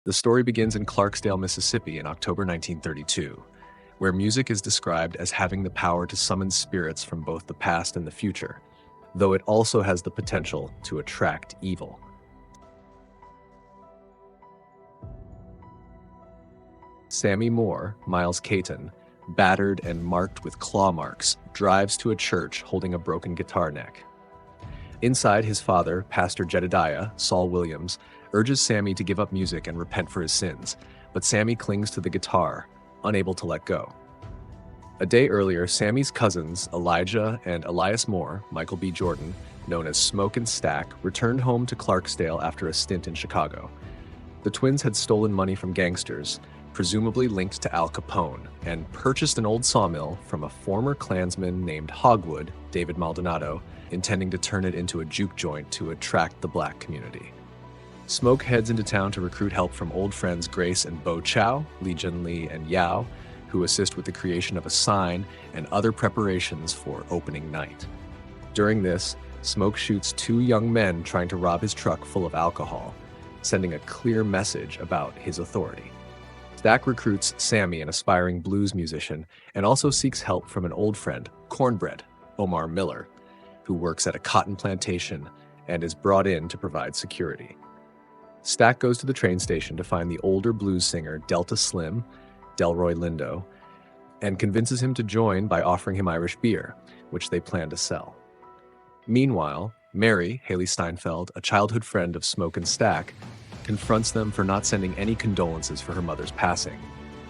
The story begins in Clarksdale, Mississippi in October 1932, where music is described as having the power to summon spirits from both the past and the future, though it also has the potential to attract evil. Sammy Moore, Miles Caton, battered and marked with claw marks, drives to a church holding a broken guitar neck. Inside, his father, Pastor Jedediah, Saul Williams, urges Sammy to give up music and repent for his sins, but Sammy clings to the guitar, unable to let go. A day earlier, Sammy's cousins, Elijah and Elias Moore, Michael B. Jordan, known as Smoke and Stack, returned home to Clarksdale after a stint in Chicago. The twins had stolen money from gangsters, presumably linked to Al Capone, and purchased an old sawmill from a former Klansman named Hogwood, David Maldonado, intending to turn it into a juke joint to attract the black community. Smoke heads into town to recruit help from old friends Grace and Bo Chow, Lee Jun Lee, and Yao, who assist with the creation of a sign and other preparations for opening night. During this, Smoke shoots two young men trying to rob his truck full of alcohol, sending a clear message about his authority. Stack recruits Sammy, an aspiring blues musician, and also seeks help from an old friend, Cornbread, Omar Miller, who works at a cotton plantation and is brought in to provide security. Stack goes to the train station to find the older blues singer Delta Slim, Delroy Lindo, and convinces him to join by offering him Irish beer, which they plan to sell. Meanwhile, Mary, Haley Steinfeld, a childhood friend of Smoke and Stack, confronts them for not sending any condolences for her mother's passing,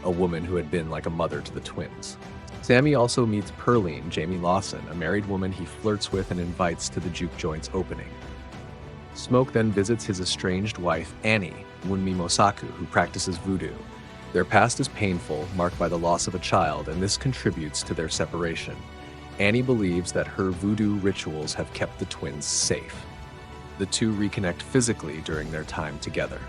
a woman who had been like a mother to the twins. Sammy also meets Pearline, Jamie Lawson, a married woman he flirts with and invites to the juke joint's opening. Smoke then visits his estranged wife, Annie, Wunmi Mosaku, who practices voodoo. Their past is painful, marked by the loss of a child, and this contributes to their separation. Annie believes that her voodoo rituals have kept the twins safe. The two reconnect physically during their time together.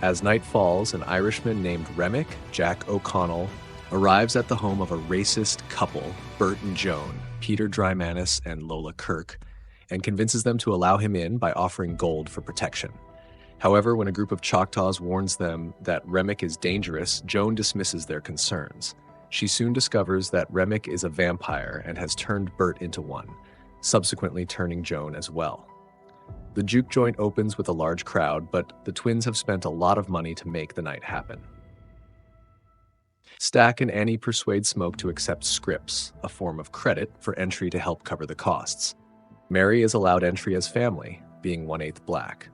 As night falls, an Irishman named Remick, Jack O'Connell, arrives at the home of a racist couple, Bert and Joan, Peter Drymanis and Lola Kirk, and convinces them to allow him in by offering gold for protection. However, when a group of Choctaws warns them that Remick is dangerous, Joan dismisses their concerns. She soon discovers that Remick is a vampire and has turned Bert into one, subsequently turning Joan as well. The juke joint opens with a large crowd, but the twins have spent a lot of money to make the night happen. Stack and Annie persuade Smoke to accept scripts, a form of credit, for entry to help cover the costs. Mary is allowed entry as family, being 1/8 black.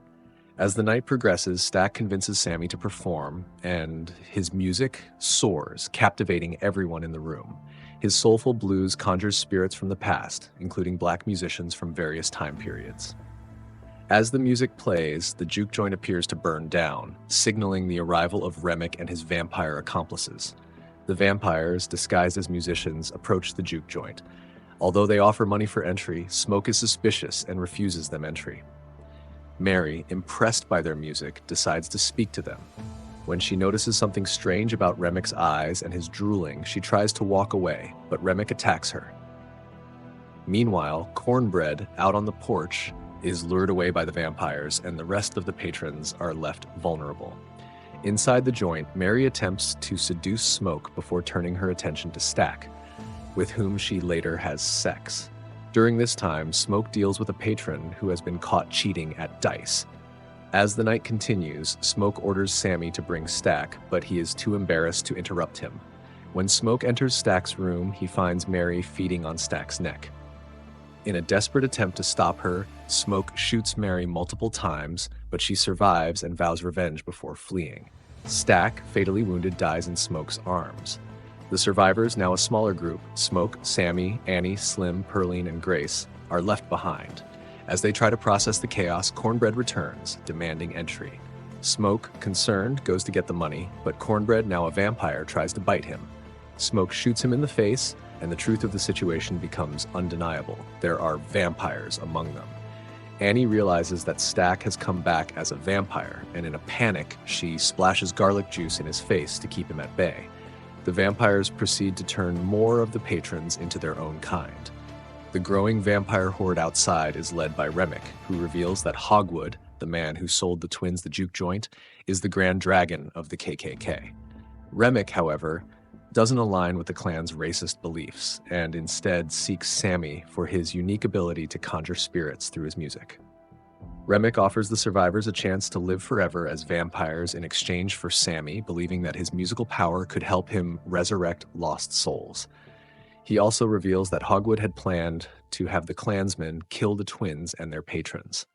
As the night progresses, Stack convinces Sammy to perform, and his music soars, captivating everyone in the room. His soulful blues conjures spirits from the past, including black musicians from various time periods. As the music plays, the juke joint appears to burn down, signaling the arrival of Remick and his vampire accomplices. The vampires, disguised as musicians, approach the juke joint. Although they offer money for entry, Smoke is suspicious and refuses them entry. Mary, impressed by their music, decides to speak to them. When she notices something strange about Remick's eyes and his drooling, she tries to walk away, but Remick attacks her. Meanwhile, Cornbread, out on the porch, is lured away by the vampires, and the rest of the patrons are left vulnerable. Inside the joint, Mary attempts to seduce Smoke before turning her attention to Stack, with whom she later has sex. During this time, Smoke deals with a patron who has been caught cheating at dice. As the night continues, Smoke orders Sammy to bring Stack, but he is too embarrassed to interrupt him. When Smoke enters Stack's room, he finds Mary feeding on Stack's neck. In a desperate attempt to stop her, Smoke shoots Mary multiple times, but she survives and vows revenge before fleeing. Stack, fatally wounded, dies in Smoke's arms. The survivors, now a smaller group, Smoke, Sammy, Annie, Slim, Pearline, and Grace, are left behind. As they try to process the chaos, Cornbread returns, demanding entry. Smoke, concerned, goes to get the money, but Cornbread, now a vampire, tries to bite him. Smoke shoots him in the face, and the truth of the situation becomes undeniable. There are vampires among them. Annie realizes that Stack has come back as a vampire, and in a panic, she splashes garlic juice in his face to keep him at bay. The vampires proceed to turn more of the patrons into their own kind. The growing vampire horde outside is led by Remick, who reveals that Hogwood, the man who sold the twins the juke joint, is the Grand Dragon of the KKK. Remick, however, doesn't align with the clan's racist beliefs and instead seeks Sammy for his unique ability to conjure spirits through his music. Remick offers the survivors a chance to live forever as vampires in exchange for Sammy, believing that his musical power could help him resurrect lost souls. He also reveals that Hogwood had planned to have the clansmen kill the twins and their patrons.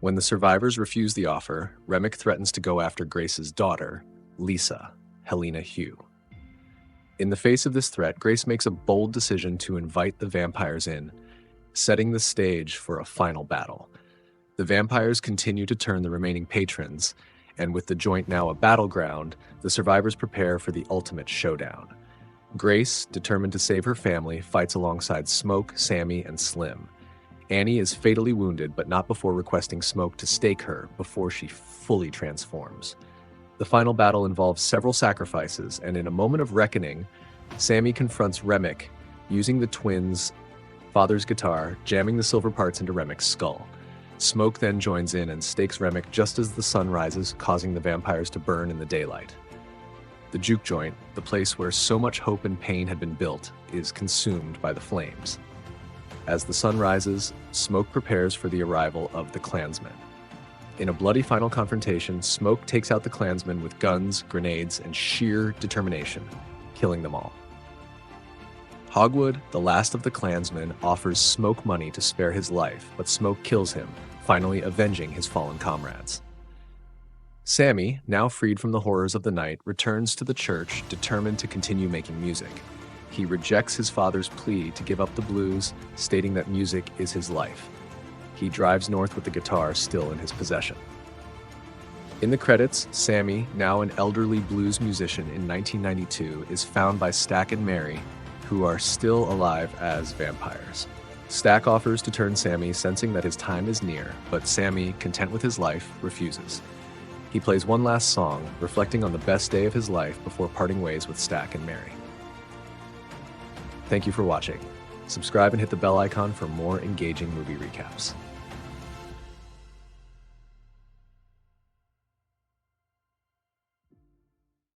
When the survivors refuse the offer, Remick threatens to go after Grace's daughter, Lisa, Helena Hugh. In the face of this threat, Grace makes a bold decision to invite the vampires in, setting the stage for a final battle. The vampires continue to turn the remaining patrons, and with the joint now a battleground, the survivors prepare for the ultimate showdown. Grace, determined to save her family, fights alongside Smoke, Sammy, and Slim. Annie is fatally wounded, but not before requesting Smoke to stake her before she fully transforms. The final battle involves several sacrifices, and in a moment of reckoning, Sammy confronts Remick, using the twins' father's guitar, jamming the silver parts into Remick's skull. Smoke then joins in and stakes Remick just as the sun rises, causing the vampires to burn in the daylight. The juke joint, the place where so much hope and pain had been built, is consumed by the flames. As the sun rises, Smoke prepares for the arrival of the clansmen. In a bloody final confrontation, Smoke takes out the clansmen with guns, grenades, and sheer determination, killing them all. Hogwood, the last of the clansmen, offers Smoke money to spare his life, but Smoke kills him, finally avenging his fallen comrades. Sammy, now freed from the horrors of the night, returns to the church, determined to continue making music. He rejects his father's plea to give up the blues, stating that music is his life. He drives north with the guitar still in his possession. In the credits, Sammy, now an elderly blues musician in 1992, is found by Stack and Mary, who are still alive as vampires. Stack offers to turn Sammy, sensing that his time is near, but Sammy, content with his life, refuses. He plays one last song, reflecting on the best day of his life before parting ways with Stack and Mary. Thank you for watching. Subscribe and hit the bell icon for more engaging movie recaps.